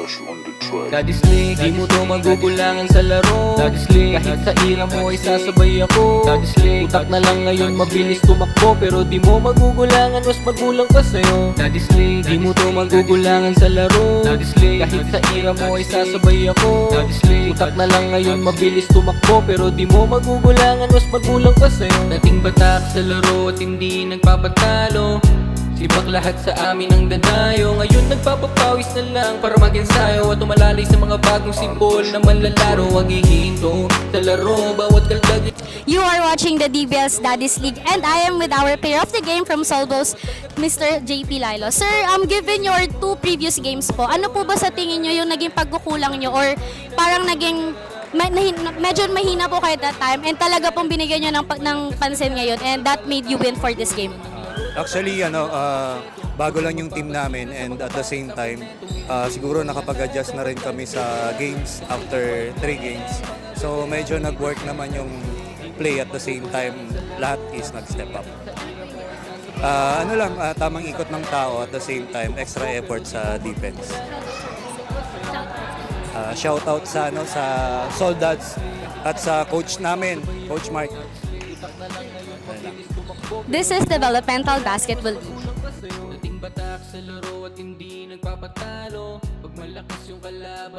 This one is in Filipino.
Special on the track. Daddy Slick, di mo to magugulangan sa laro. Daddy Slick, kahit sa ira mo ay sasabay ako. Daddy Slick, utak na lang ngayon mabilis tumakbo, pero di mo magugulangan, mas magulang pa sa'yo. Daddy Slick, di mo to magugulangan sa laro. Daddy Slick, kahit sa ira mo ay sasabay ako. Daddy Slick, utak na lang ngayon mabilis tumakbo, pero di mo magugulangan, mas magulang pa sa'yo. Dating batak sa laro at hindi nagpapatalo. Sibak lahat sa amin ang dadayo. Ngayon nagpapapawis na lang para mag-ensayo at umalalay sa mga bagong simbol na manlalaro. Huwag hihinto sa laro, bawat kaldag. You are watching the DBL's Daddy's League, and I am with our player of the game from Solvos, Mr. JP Lilo. Sir, given your 2 previous games po, ano po ba sa tingin nyo yung naging pagkukulang nyo, or parang naging medyo mahina po kayo that time and talaga pong binigyan nyo ng pansin ngayon and that made you win for this game? Actually, bago lang yung team namin, and at the same time, siguro nakapag-adjust na rin kami sa games after 3 games. So medyo nag-work naman yung play, at the same time, lahat is nag-step up. Tamang ikot ng tao, at the same time, extra effort sa defense. Shout out sa Soldats at sa coach namin, Coach Mark. This is Developmental Basketball League. Dating batak sa laro at hindi nagpapatalo. Pag malakas yung kalaban.